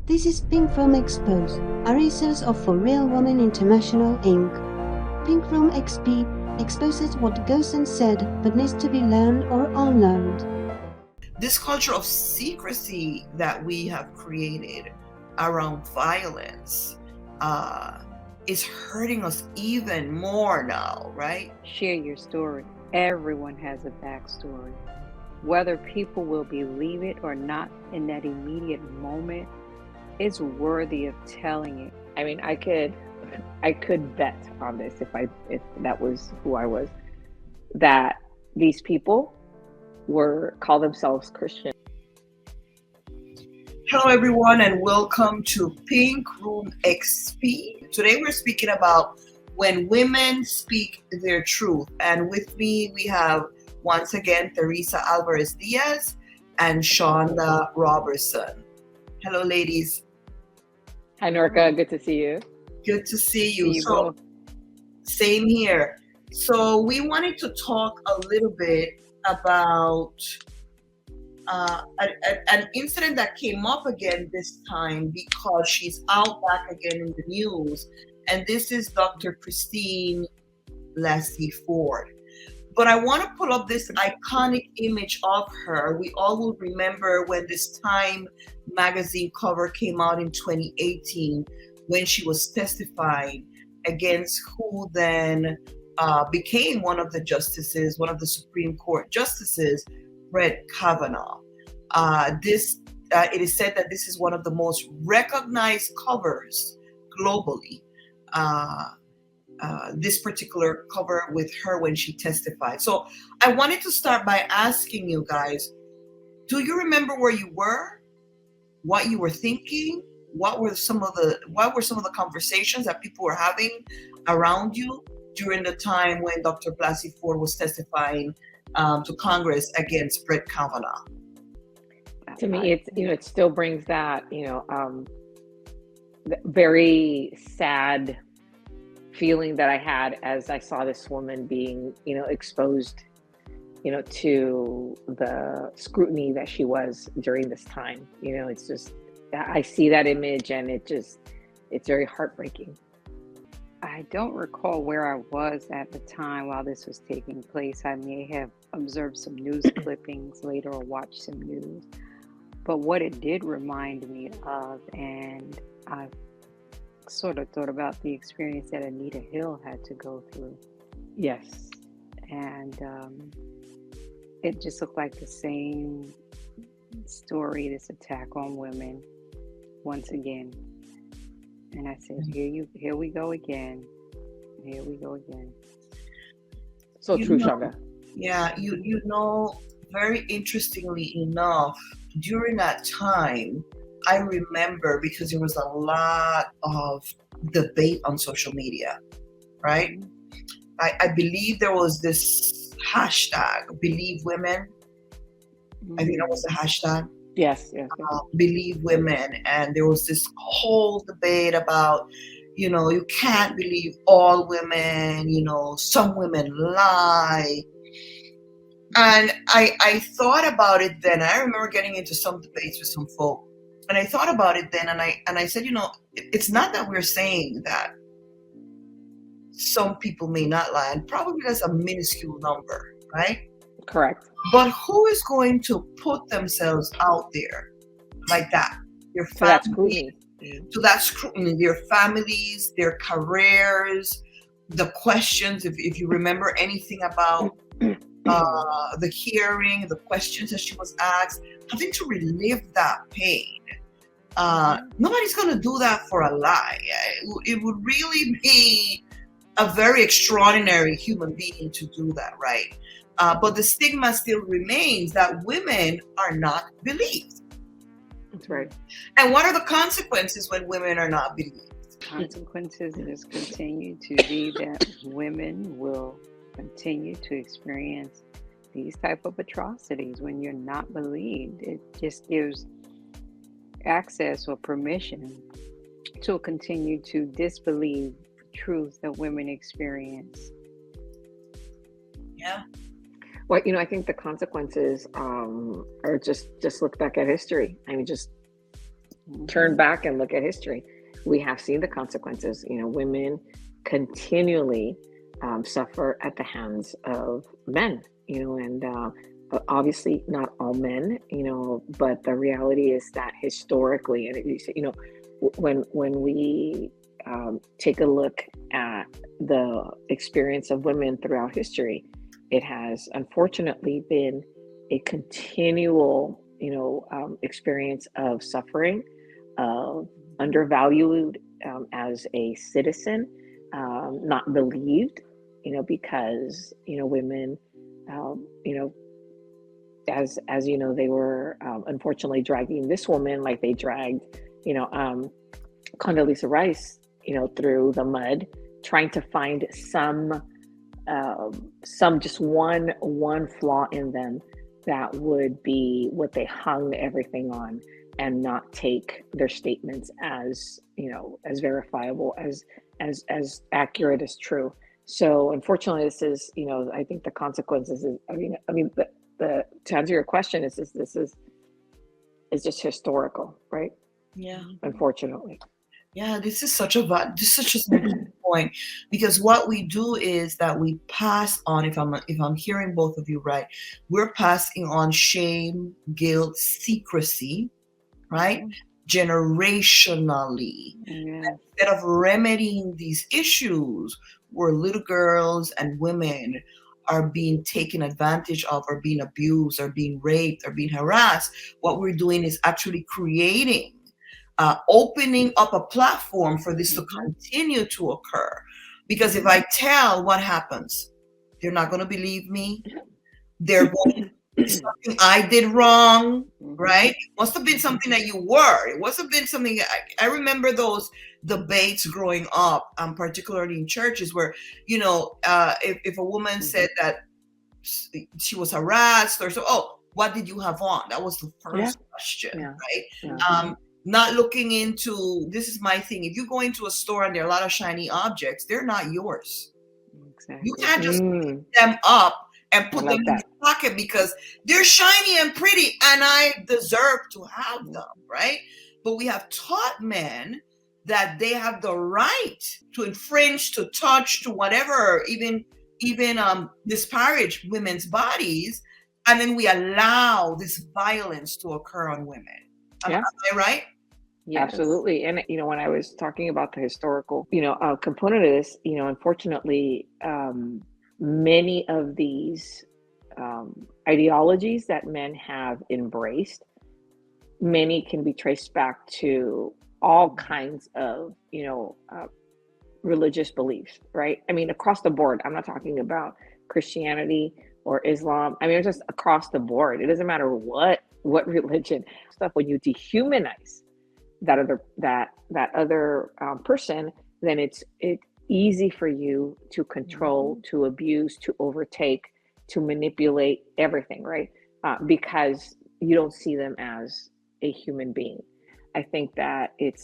This is Pink Room Exposed, a resource of For Real Women International, Inc. Pink Room XP exposes what goes unsaid but needs to be learned or unlearned. This culture of secrecy that we have created around violence is hurting us even more now, right? Share your story. Everyone has a backstory. Whether people will believe it or not in that immediate moment, it's worthy of telling it. I mean, I could bet on this if that was who I was, that these people call themselves Christian. Hello everyone and welcome to Pink Room XP. Today we're speaking about when women speak their truth. And with me we have once again Teresa Alvarez Diaz and Shonda Robertson. Hello ladies. Hi Norca, good to see you. Good to see you. See you both. Same here. So we wanted to talk a little bit about an incident that came up again this time because she's out back again in the news, and this is Dr. Christine Blasey Ford. But I want to pull up this iconic image of her. We all will remember when this Time magazine cover came out in 2018 when she was testifying against who then became one of the justices, one of the Supreme Court justices, Brett Kavanaugh. It is said that this is one of the most recognized covers globally. This particular cover with her when she testified. So I wanted to start by asking you guys, do you remember where you were, what you were thinking? What were some of the conversations that people were having around you during the time when Dr. Blasey Ford was testifying to Congress against Brett Kavanaugh? To me, it still brings that very sad feeling that I had as I saw this woman being exposed to the scrutiny that she was during this time. It's just, I see that image and it's very heartbreaking. I don't recall where I was at the time while this was taking place. I may have observed some news clippings later or watched some news. But what it did remind me of, and I sort of thought about the experience that Anita Hill had to go through. Yes. And it just looked like the same story, this attack on women once again. And I said, here we go again. Here we go again. So true, Shonda. Yeah, very interestingly enough, during that time, I remember because there was a lot of debate on social media, right? I believe there was this hashtag, Believe Women. I think that was the hashtag. Yes. Believe Women. And there was this whole debate about, you can't believe all women, some women lie. And I thought about it then. I remember getting into some debates with some folk. And I thought about it then, and I said, it's not that we're saying that some people may not lie, and probably that's a minuscule number, right? Correct. But who is going to put themselves out there like that? To that scrutiny. To that scrutiny, their families, their careers, the questions, if you remember anything about the hearing, the questions that she was asked, having to relive that pain. Nobody's going to do that for a lie. It would really be a very extraordinary human being to do that, right? But the stigma still remains that women are not believed. That's right. And what are the consequences when women are not believed? Consequences just continue to be that women will continue to experience these type of atrocities when you're not believed. It just gives access or permission to continue to disbelieve the truth that women experience. Yeah. Well, I think the consequences are just look back at history. I mean, just turn back and look at history, we have seen the consequences. Women continually suffer at the hands of men, and obviously not all men, but the reality is that historically, and when we take a look at the experience of women throughout history, it has unfortunately been a continual, experience of suffering, of undervalued as a citizen, not believed, because women, as you know, they were unfortunately dragging this woman like they dragged, Condoleezza Rice, through the mud, trying to find some just one flaw in them that would be what they hung everything on, and not take their statements as as verifiable, as accurate as true. So unfortunately, this is I think the consequences is the to answer your question is this is just historical, right? Yeah. Unfortunately. Yeah, this is such a significant point, because what we do is that we pass on, if I'm hearing both of you right, we're passing on shame, guilt, secrecy, right? Generationally. Yeah. Instead of remedying these issues where little girls and women are being taken advantage of, or being abused, or being raped, or being harassed, what we're doing is actually creating opening up a platform for this to continue to occur. Because if I tell, what happens? They're not going to believe me. They're going to something I did wrong, right? It must have been something that you were. It must have been something. I remember those debates growing up, particularly in churches, where if a woman said that she was harassed or so, oh, what did you have on? That was the first question, right? Yeah. Not looking into, this is my thing. If you go into a store and there are a lot of shiny objects, they're not yours. Exactly. You can't just pick them up and put them in your pocket because they're shiny and pretty and I deserve to have them, right? But we have taught men that they have the right to infringe, to touch, to whatever, even disparage women's bodies, and then we allow this violence to occur on women. Am I right? Yes. Absolutely. And when I was talking about the historical component of this, unfortunately, many of these ideologies that men have embraced, many can be traced back to all kinds of religious beliefs, right? I mean, across the board. I'm not talking about Christianity or Islam. I mean, it's just across the board. It doesn't matter what religion stuff. When you dehumanize that other person, then it's easy for you to control, to abuse, to overtake, to manipulate everything, right? Because you don't see them as a human being. I think that it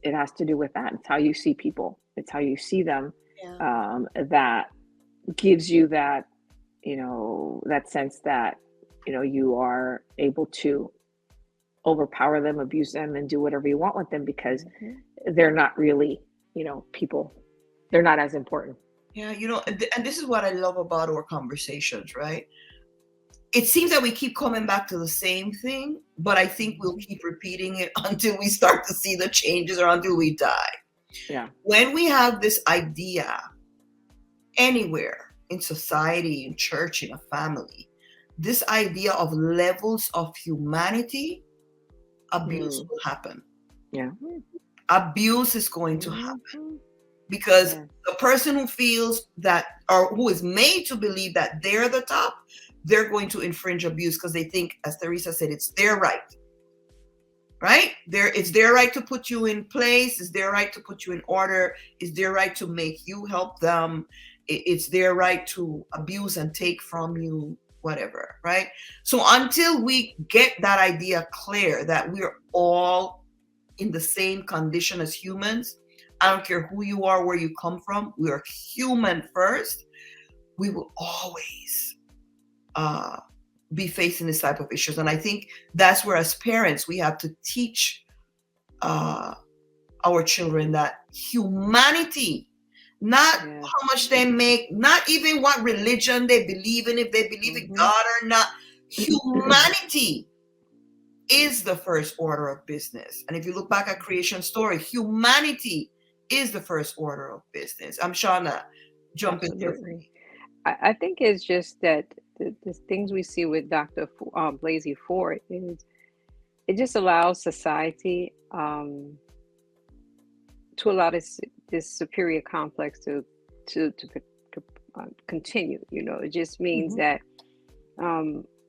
has to do with that. It's how you see people. It's how you see them. That gives you that that sense that you are able to overpower them, abuse them, and do whatever you want with them, because they're not really people. They're not as important. Yeah, and this is what I love about our conversations, right? It seems that we keep coming back to the same thing, but I think we'll keep repeating it until we start to see the changes, or until we die. Yeah. When we have this idea anywhere in society, in church, in a family, this idea of levels of humanity, abuse will happen. Yeah. Abuse is going to happen, because the person who feels that, or who is made to believe that they're the top, they're going to infringe abuse, because they think, as Teresa said, it's their right. Right? It's their right to put you in place. It's their right to put you in order. It's their right to make you help them. It's their right to abuse and take from you, whatever, right? So until we get that idea clear, that we're all in the same condition as humans, I don't care who you are, where you come from, we are human first, we will always be facing this type of issues. And I think that's where, as parents, we have to teach our children that humanity, not how much they make, not even what religion they believe in, if they believe in God or not, humanity is the first order of business. And if you look back at creation story, humanity is the first order of business. I'm Shauna, jump in here. I think it's just that the things we see with Dr. Blasey Ford is it just allows society to allow this superior complex to continue. It just means that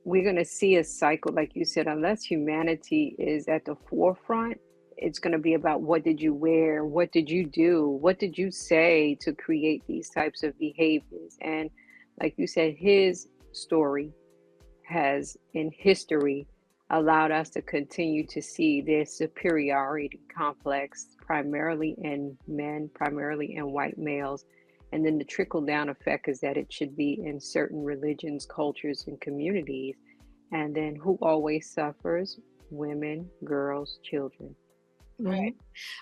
we're going to see a cycle, like you said, unless humanity is at the forefront. It's going to be about what did you wear, what did you do, what did you say to create these types of behaviors. And like you said, his story has in history allowed us to continue to see this superiority complex, primarily in men, primarily in white males. And then the trickle down effect is that it should be in certain religions, cultures, and communities. And then who always suffers? Women, girls, children. Right.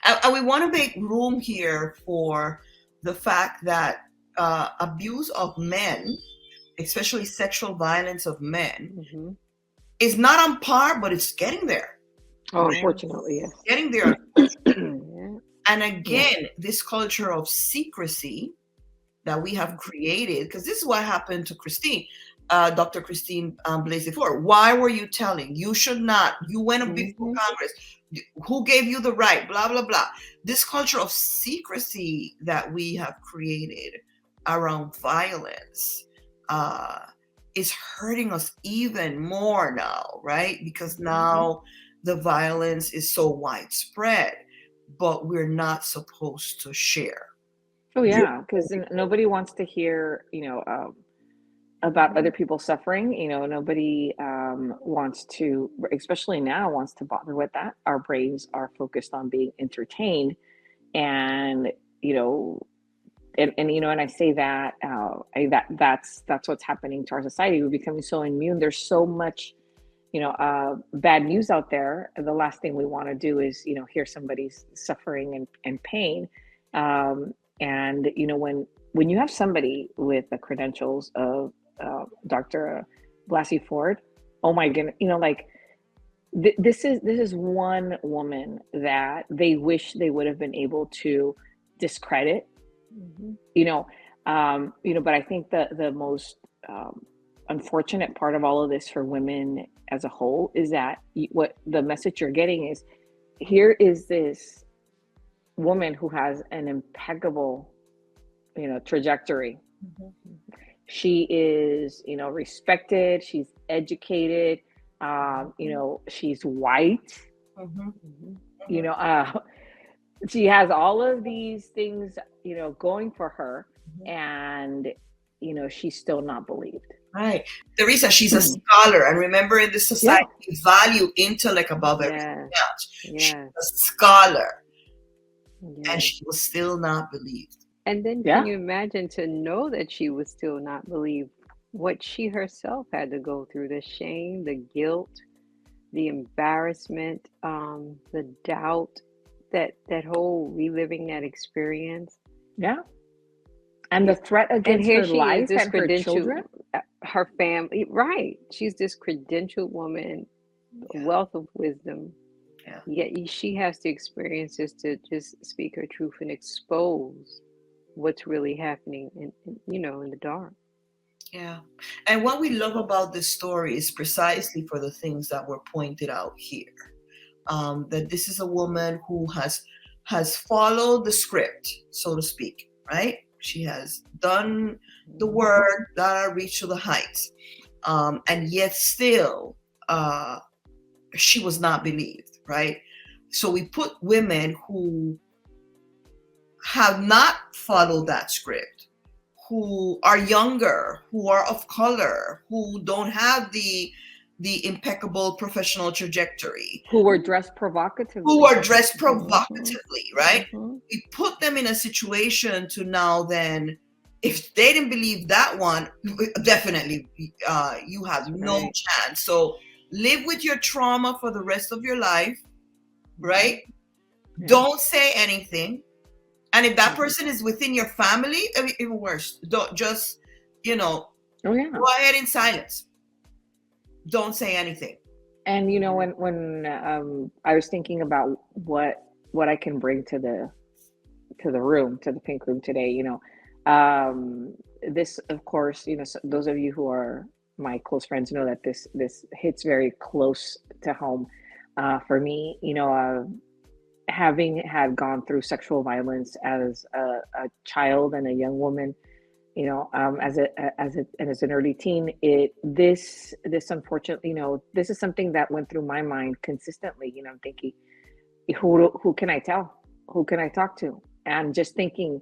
And we want to make room here for the fact that abuse of men, especially sexual violence of men, is not on par, but it's getting there. Oh, unfortunately, yes. Getting there. And again, this culture of secrecy that we have created, because this is what happened to Christine, Dr. Christine Blasey Ford. Why were you telling? You should not. You went before Congress. Who gave you the right? Blah, blah, blah. This culture of secrecy that we have created around violence is hurting us even more now, right? Because now the violence is so widespread, but we're not supposed to share. Oh, yeah, because nobody wants to hear, about other people suffering. Nobody wants to, especially now, wants to bother with that. Our brains are focused on being entertained, and and I say that that's what's happening to our society. We're becoming so immune. There's so much bad news out there. The last thing we want to do is hear somebody's suffering and pain. And when you have somebody with the credentials of Dr. Blasey Ford, oh my goodness, this is one woman that they wish they would have been able to discredit. But I think the most unfortunate part of all of this for women as a whole is that what the message you're getting is, here is this woman who has an impeccable trajectory. She is respected, she's educated, she's white, she has all of these things going for her, and she's still not believed. Right. Teresa, she's a scholar, and remember, in this society we value intellect above everything else. She's a scholar, and she was still not believed. And then can you imagine to know that she was still not believed, what she herself had to go through, the shame, the guilt, the embarrassment, the doubt, that whole reliving that experience. Yeah. And the threat against her life and her children. Her family, right. She's this credentialed woman, wealth of wisdom. Yeah. Yet she has to experience this to just speak her truth and expose what's really happening in the dark. Yeah. And what we love about this story is precisely for the things that were pointed out here. That this is a woman who has followed the script, so to speak, right? She has done the work that reached to the heights. And yet still, she was not believed, right? So we put women who have not followed that script, who are younger, who are of color, who don't have the impeccable professional trajectory, who were dressed provocatively, right? We put them in a situation to now then, if they didn't believe that one, definitely you have no chance. So live with your trauma for the rest of your life, right? Don't say anything. And if that person is within your family, even worse, don't just, Oh yeah. go ahead in silence. Don't say anything. And when I was thinking about what I can bring to the room, to the pink room today, this, of course, so those of you who are my close friends know that this hits very close to home for me. Having had gone through sexual violence as a child and a young woman, as an early teen, this unfortunately, this is something that went through my mind consistently. I'm thinking, who can I tell? Who can I talk to? And just thinking,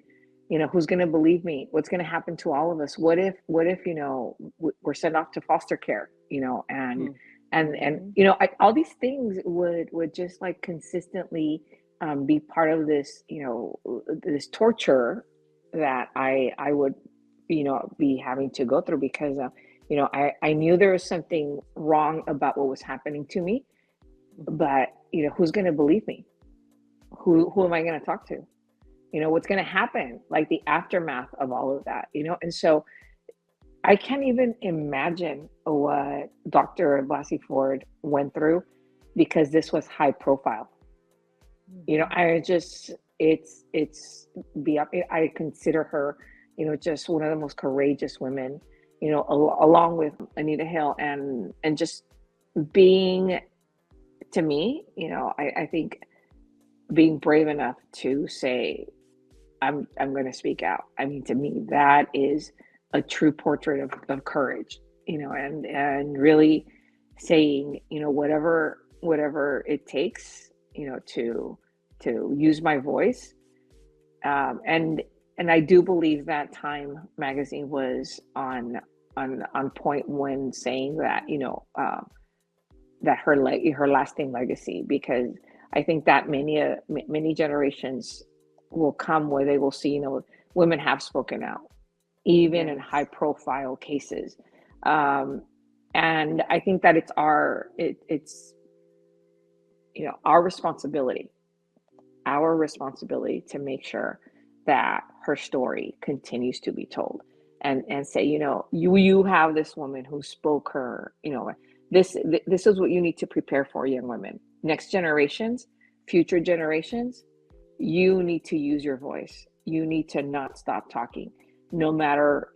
who's going to believe me? What's going to happen to all of us? What if we're sent off to foster care? And all these things would just like consistently be part of this, this torture that I would, be having to go through because, I knew there was something wrong about what was happening to me, but, who's going to believe me? Who am I going to talk to? What's going to happen? Like the aftermath of all of that, And so I can't even imagine what Dr. Blasey Ford went through because this was high profile. I just, I consider her, just one of the most courageous women, along with Anita Hill and just being, to me, I think being brave enough to say, I'm going to speak out. I mean, to me, that is a true portrait of courage, and really saying, whatever it takes, to use my voice. And I do believe that Time magazine was on point when saying that, that her lasting legacy, because I think that many generations will come where they will see, women have spoken out, even in high profile cases. And I think that it's our responsibility to make sure that her story continues to be told and say, you have this woman who spoke her, this is what you need to prepare for, young women, next generations, future generations. You need to use your voice. You need to not stop talking, no matter,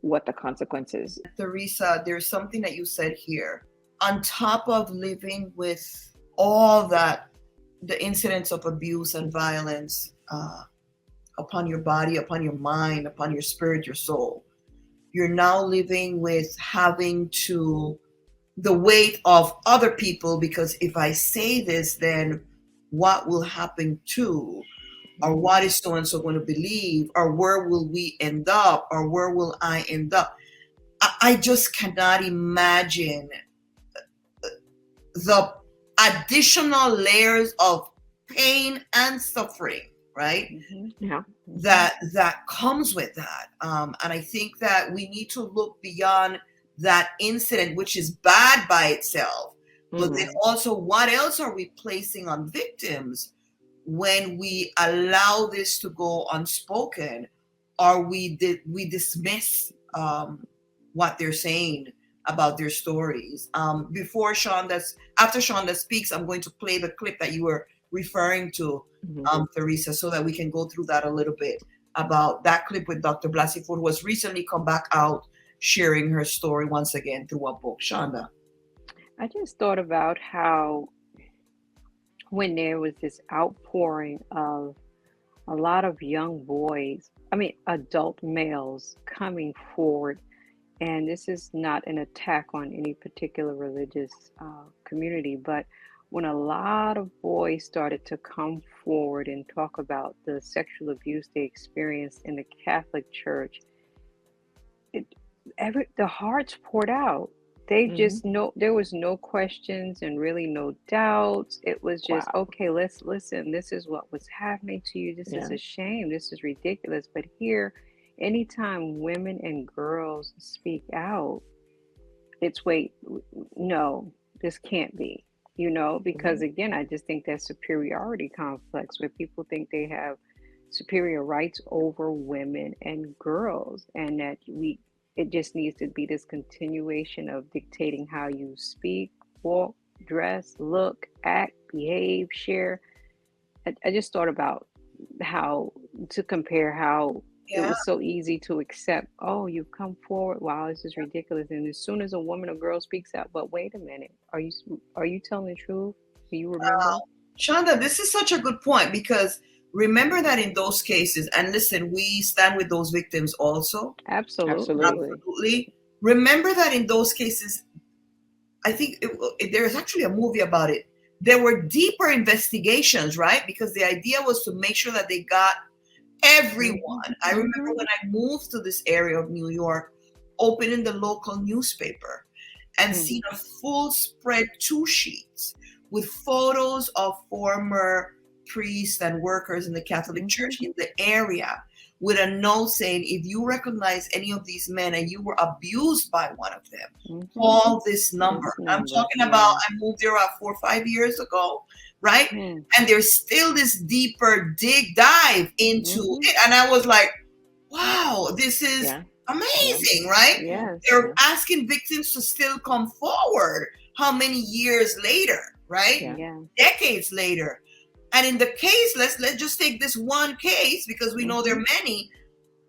what the consequences. Teresa, there's something that you said here. On top of living with all that, the incidents of abuse and violence upon your body, upon your mind, upon your spirit, your soul, you're now living with having to, the weight of other people, because if I say this, then what will happen to, or what is so and so going to believe, or where will we end up, or where will I end up? I just cannot imagine the additional layers of pain and suffering, right? Yeah. That comes with that. And I think that we need to look beyond that incident, which is bad by itself. But then also, what else are we placing on victims when we allow this to go unspoken, or we dismiss what they're saying about their stories? After Shonda speaks, I'm going to play the clip that you were referring to, Teresa, so that we can go through that a little bit, about that clip with Dr. Blasey Ford, who was recently come back out sharing her story once again through a book. Shonda. I just thought about how when there was this outpouring of a lot of young boys, adult males coming forward, and this is not an attack on any particular religious community, but when a lot of boys started to come forward and talk about the sexual abuse they experienced in the Catholic Church, the hearts poured out. They just know, there was no questions and really no doubts. It was just, okay, let's listen. This is what was happening to you. This is a shame. This is ridiculous. But here, anytime women and girls speak out, it's, wait, no, this can't be. because again, I just think that superiority complex where people think they have superior rights over women and girls, and that it just needs to be this continuation of dictating how you speak, walk, dress, look, act, behave, share. I just thought about how to compare how it Yeah. was so easy to accept, oh, you've come forward, wow, this is ridiculous. And as soon as a woman or girl speaks out, but wait a minute, are you telling the truth? Do you remember? Shonda, this is such a good point, because remember that in those cases, and listen, we stand with those victims also. Absolutely. Absolutely. Remember that in those cases, I think there's actually a movie about it. There were deeper investigations, right? Because the idea was to make sure that they got everyone. I remember when I moved to this area of New York, opening the local newspaper and seeing a full spread 2 sheets with photos of former priests and workers in the Catholic Church in the area, with a note saying, if you recognize any of these men and you were abused by one of them, call this number. I'm talking about, I moved there about 4 or 5 years ago, right? And there's still this deeper dive into it. And I was like, wow, this is amazing, right? Yes. They're asking victims to still come forward. How many years later, right? Yeah. Decades later. And in the case, let's just take this one case, because we know there are many.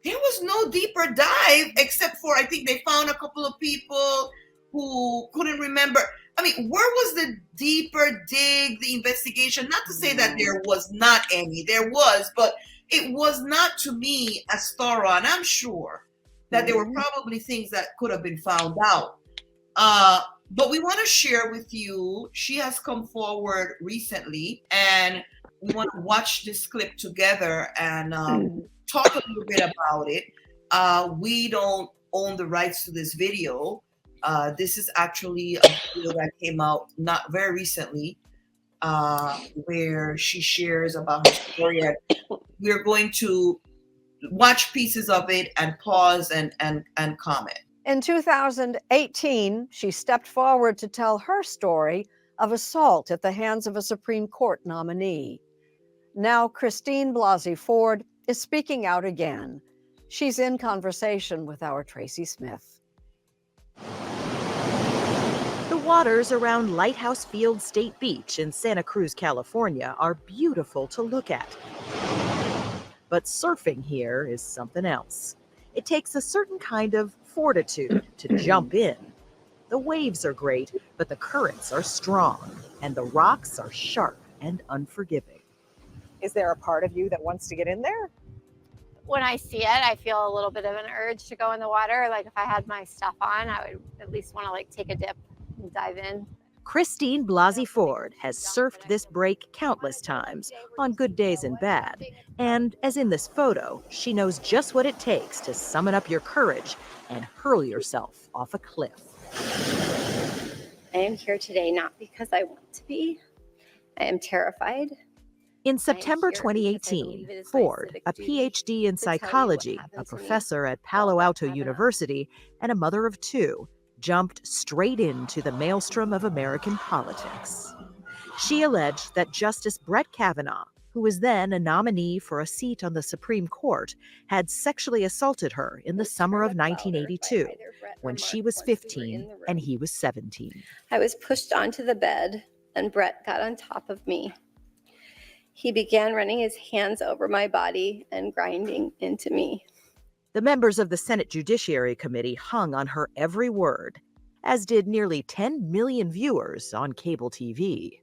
There was no deeper dive, except for, I think they found a couple of people who couldn't remember. I mean, where was the deeper dig, the investigation? Not to say that there was not any, there was, but it was not, to me, as thorough. And I'm sure that there were probably things that could have been found out. But we want to share with you, she has come forward recently, and we want to watch this clip together and talk a little bit about it. We don't own the rights to this video. This is actually a video that came out not very recently, where she shares about her story. And we're going to watch pieces of it and pause and comment. In 2018, she stepped forward to tell her story of assault at the hands of a Supreme Court nominee. Now, Christine Blasey Ford is speaking out again. She's in conversation with our Tracy Smith. The waters around Lighthouse Field State Beach in Santa Cruz, California are beautiful to look at. But surfing here is something else. It takes a certain kind of fortitude to jump in. The waves are great, but the currents are strong, and the rocks are sharp and unforgiving. Is there a part of you that wants to get in there? When I see it, I feel a little bit of an urge to go in the water. Like if I had my stuff on, I would at least want to take a dip and dive in. Christine Blasey Ford has surfed this break countless times, on good days and bad. And as in this photo, she knows just what it takes to summon up your courage and hurl yourself off a cliff. I am here today not because I want to be. I am terrified. In September 2018, Ford, a PhD in psychology, a professor at Palo Alto University, and a mother of 2, jumped straight into the maelstrom of American politics. She alleged that Justice Brett Kavanaugh, who was then a nominee for a seat on the Supreme Court, had sexually assaulted her in the summer of 1982, when she was 15 and he was 17. I was pushed onto the bed, and Brett got on top of me. He began running his hands over my body and grinding into me. The members of the Senate Judiciary Committee hung on her every word, as did nearly 10 million viewers on cable TV.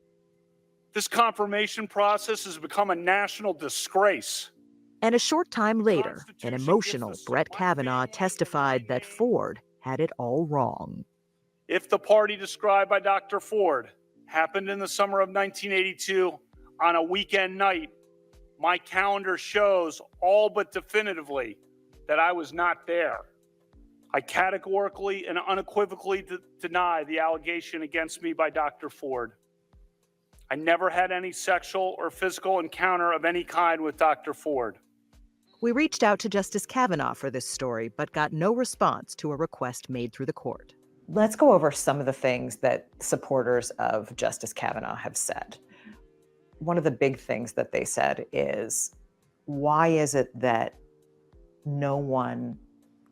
This confirmation process has become a national disgrace. And a short time later, an emotional Brett Kavanaugh testified that Ford had it all wrong. If the party described by Dr. Ford happened in the summer of 1982 on a weekend night, my calendar shows all but definitively that I was not there. I categorically and unequivocally deny the allegation against me by Dr. Ford. I never had any sexual or physical encounter of any kind with Dr. Ford. We reached out to Justice Kavanaugh for this story, but got no response to a request made through the court. Let's go over some of the things that supporters of Justice Kavanaugh have said. One of the big things that they said is, why is it that no one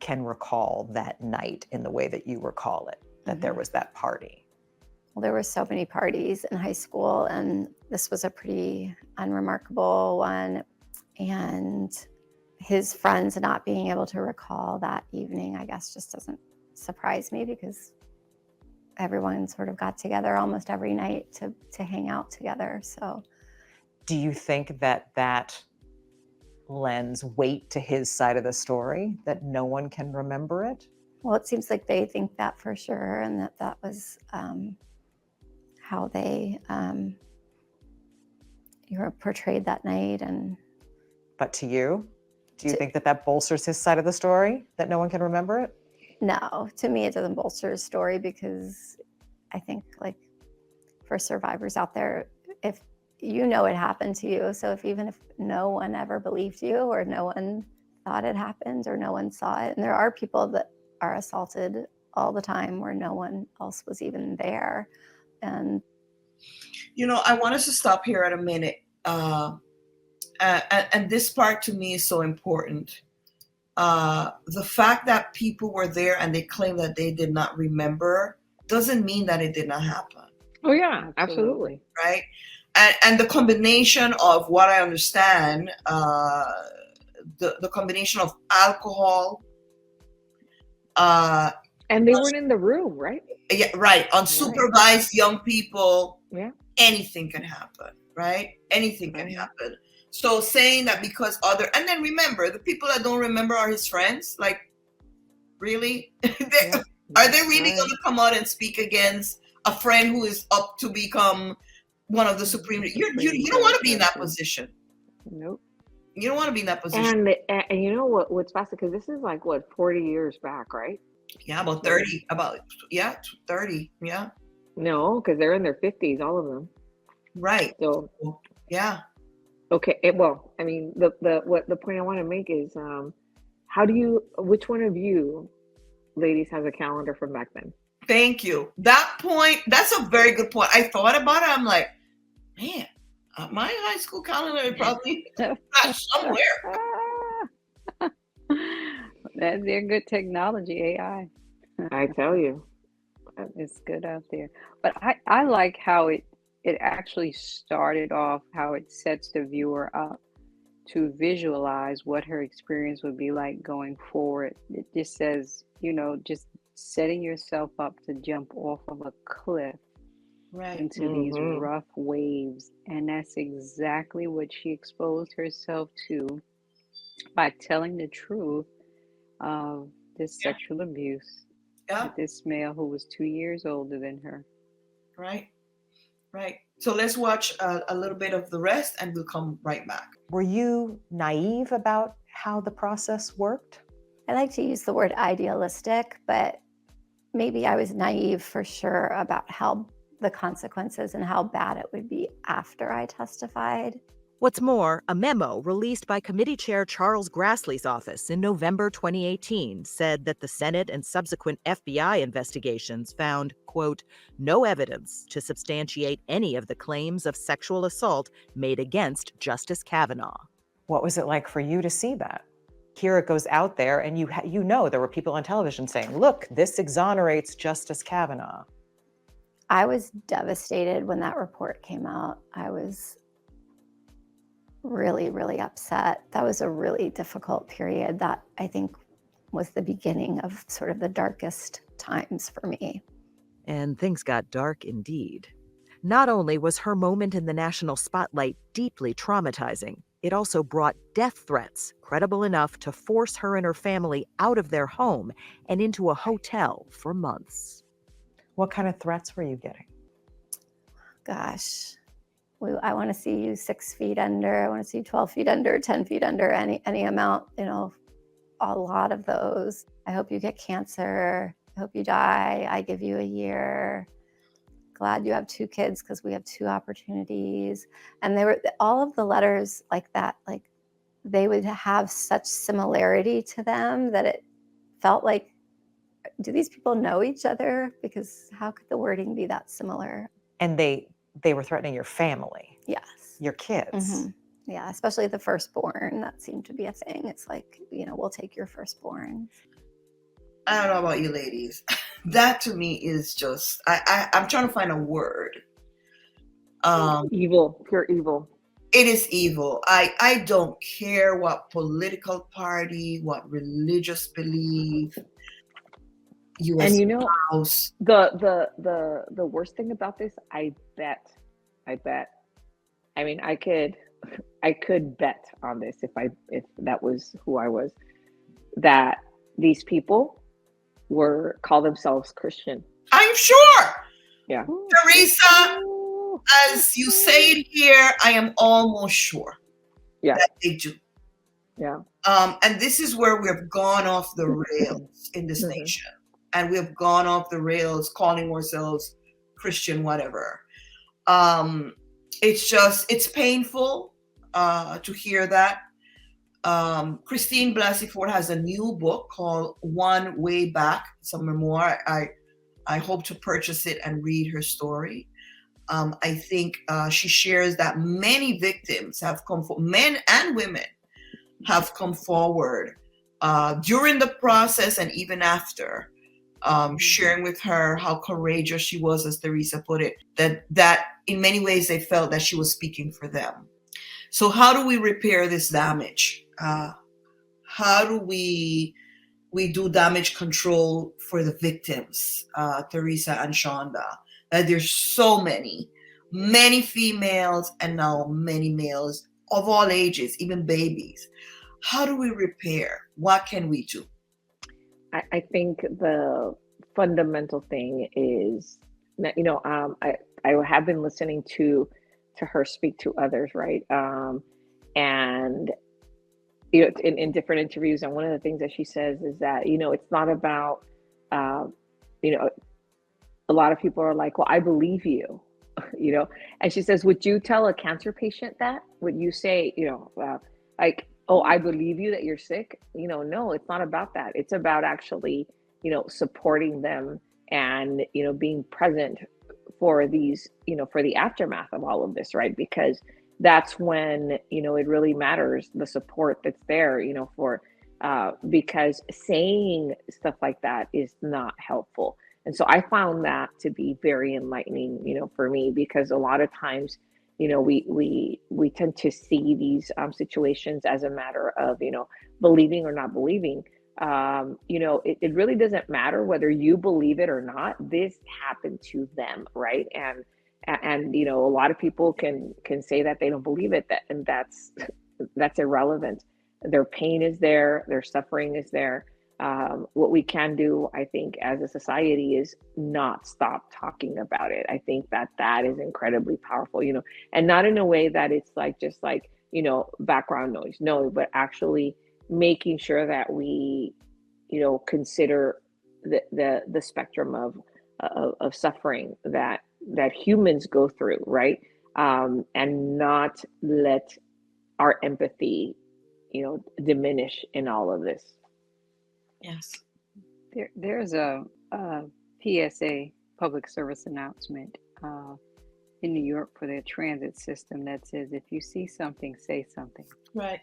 can recall that night in the way that you recall it, that there was that party? Well, there were so many parties in high school, and this was a pretty unremarkable one. And his friends not being able to recall that evening, I guess, just doesn't surprise me, because everyone sort of got together almost every night to hang out together. So, do you think that that lends weight to his side of the story, that no one can remember it? well, it seems like they think that for sure, and that was how they portrayed that night. And But to you, do you think that that bolsters his side of the story, that no one can remember it? no, to me, it doesn't bolster his story, because I think, like, for survivors out there, if you know it happened to you, so even if no one ever believed you, or no one thought it happened, or no one saw it, and there are people that are assaulted all the time where no one else was even there. And I want us to stop here at a minute. And this part to me is so important. The fact that people were there and they claim that they did not remember doesn't mean that it did not happen. Oh yeah, absolutely. Right? And the combination of what I understand, the combination of alcohol, and they weren't in the room, right? Yeah, right. Unsupervised young people, Yeah. Anything can happen, right? Anything can happen. So saying that because and then remember, the people that don't remember are his friends. Like, really? Are they really going to come out and speak against a friend who is up to become one of the Supreme? You don't want to be in that position. Nope. You don't want to be in that position. And you know what's fascinating? Because this is like 40 years back, right? Yeah, about 30. 30. Yeah. No, because they're in their 50s, all of them. Right. So yeah. Okay. Well, I mean, the point I want to make is, which one of you ladies has a calendar from back then? Thank you. That point, that's a very good point. I thought about it. I'm like, man, my high school calendar is probably not somewhere. That's their good technology, AI. I tell you. It's good out there. But I like how it actually started off, how it sets the viewer up to visualize what her experience would be like going forward. It just says, just setting yourself up to jump off of a cliff into these rough waves. And that's exactly what she exposed herself to by telling the truth of this sexual abuse with this male who was 2 years older than her. Right. So let's watch a little bit of the rest and we'll come right back. Were you naive about how the process worked? I like to use the word idealistic, but maybe I was naive for sure about how the consequences and how bad it would be after I testified. What's more, a memo released by Committee Chair Charles Grassley's office in November 2018 said that the Senate and subsequent FBI investigations found, quote, no evidence to substantiate any of the claims of sexual assault made against Justice Kavanaugh. What was it like for you to see that? Here it goes out there, and you know there were people on television saying, look, this exonerates Justice Kavanaugh. I was devastated when that report came out. I was really, really upset. That was a really difficult period that I think was the beginning of sort of the darkest times for me. And things got dark indeed. Not only was her moment in the national spotlight deeply traumatizing, it also brought death threats credible enough to force her and her family out of their home and into a hotel for months. What kind of threats were you getting? Gosh, I want to see you 6 feet under. I want to see you 12 feet under, 10 feet under, any amount, a lot of those. I hope you get cancer. I hope you die. I give you a year. Glad you have 2 kids because we have 2 opportunities. And they were all of the letters like that, like they would have such similarity to them that it felt like do these people know each other? Because how could the wording be that similar? And they were threatening your family, Yes. your kids. Yeah, especially the firstborn. That seemed to be a thing. It's like, we'll take your firstborn. I don't know about you ladies. That to me is just, I'm trying to find a word. Evil, pure evil. It is evil. I don't care what political party, what religious belief, U.S. And House. the worst thing about this, I bet. I mean, I could bet on this if that was who I was, that these people call themselves Christian. I'm sure. Yeah. Teresa, as you say it here, I am almost sure that they do. Yeah. And this is where we have gone off the rails in this nation. And we have gone off the rails calling ourselves Christian whatever. It's painful to hear that. Christine Blasey Ford has a new book called One Way Back. It's a memoir. I hope to purchase it and read her story. I think she shares that many victims have come forward, men and women have come forward during the process and even after, sharing with her how courageous she was, as Teresa put it, that in many ways they felt that she was speaking for them. So how do we repair this damage? How do we do damage control for the victims, Teresa and Shonda? There's so many females and now many males of all ages, even babies. How do we repair? What can we do? I think the fundamental thing is, I have been listening to her speak to others, right? And in different interviews, and one of the things that she says is that it's not about a lot of people are like, well, I believe you, and she says, would you tell a cancer patient that? Would you say, like, oh, I believe you that you're sick? No, it's not about that. It's about actually, supporting them and, being present for these, for the aftermath of all of this, right? Because that's when, it really matters, the support that's there, because saying stuff like that is not helpful. And so I found that to be very enlightening, for me, because a lot of times, we tend to see these situations as a matter of, believing or not believing. It really doesn't matter whether you believe it or not. This happened to them, right? And a lot of people can say that they don't believe it, and that's irrelevant. Their pain is there, their suffering is there. What we can do, I think, as a society is not stop talking about it. I think that is incredibly powerful, and not in a way that it's like just like, background noise. No, but actually making sure that we, consider the spectrum of suffering that humans go through, right? And not let our empathy, diminish in all of this. Yes. There's a PSA, public service announcement, in New York for their transit system that says, if you see something, say something. Right.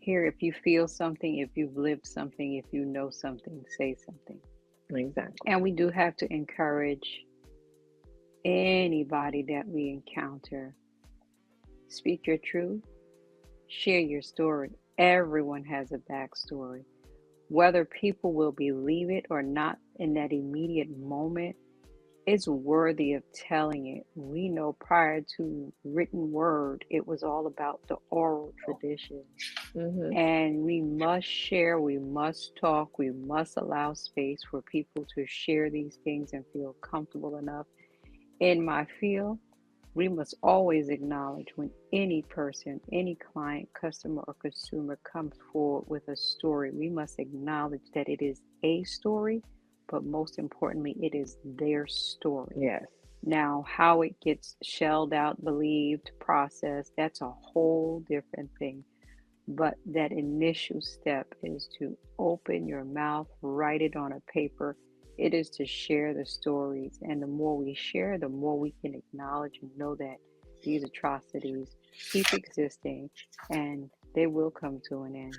Here, if you feel something, if you've lived something, if you know something, say something. Exactly. And we do have to encourage anybody that we encounter, speak your truth, share your story. Everyone has a backstory. Whether people will believe it or not in that immediate moment, it's worthy of telling it. We know prior to written word, it was all about the oral tradition. And we must share, we must talk, we must allow space for people to share these things and feel comfortable enough. In my field, we must always acknowledge when any person, any client, customer, or consumer comes forward with a story, we must acknowledge that it is a story, but most importantly, it is their story. Yes. Now, how it gets shelled out, believed, processed, that's a whole different thing. But that initial step is to open your mouth, write it on a paper. It is to share the stories. And the more we share, the more we can acknowledge and know that these atrocities keep existing and they will come to an end.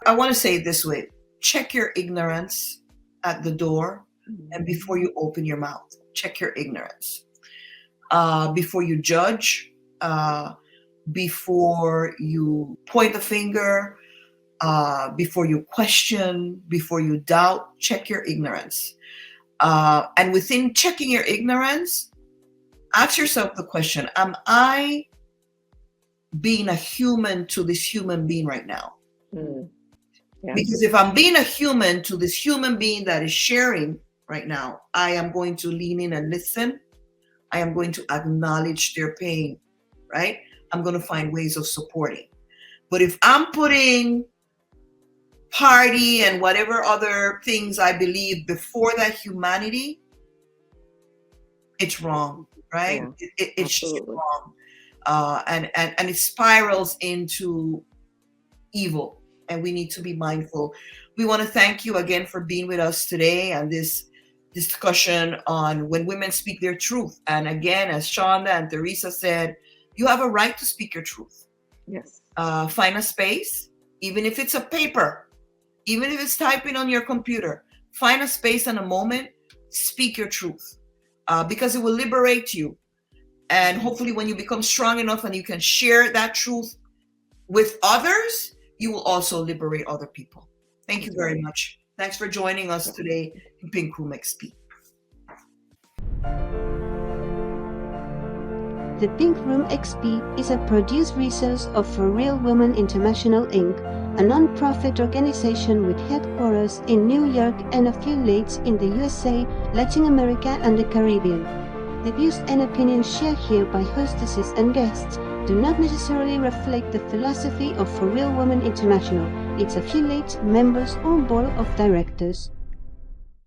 I want to say it this way: check your ignorance at the door, and before you open your mouth, check your ignorance. Before you judge, before you point the finger, before you question, before you doubt, check your ignorance. And within checking your ignorance, ask yourself the question: am I being a human to this human being right now? Yeah. Because if I'm being a human to this human being that is sharing right now, I am going to lean in and listen. I am going to acknowledge their pain, right? I'm going to find ways of supporting. But if I'm putting party and whatever other things I believe before that humanity, it's wrong, right? Yeah, It's just absolutely. wrong. And it spirals into evil, and we need to be mindful. We want to thank you again for being with us today and this discussion on when women speak their truth. And again, as Shonda and Teresa said, you have a right to speak your truth. Yes. Find a space, even if it's a paper, even if it's typing on your computer, find a space and a moment, speak your truth, because it will liberate you. And hopefully when you become strong enough and you can share that truth with others, you will also liberate other people. Thank you very much. Thanks for joining us today in Pink Room XP. The Pink Room XP is a produced resource of For Real Women International Inc., a non-profit organization with headquarters in New York and affiliates in the USA, Latin America, and the Caribbean. The views and opinions shared here by hostesses and guests do not necessarily reflect the philosophy of For Real Women International, its affiliates, members, or board of directors.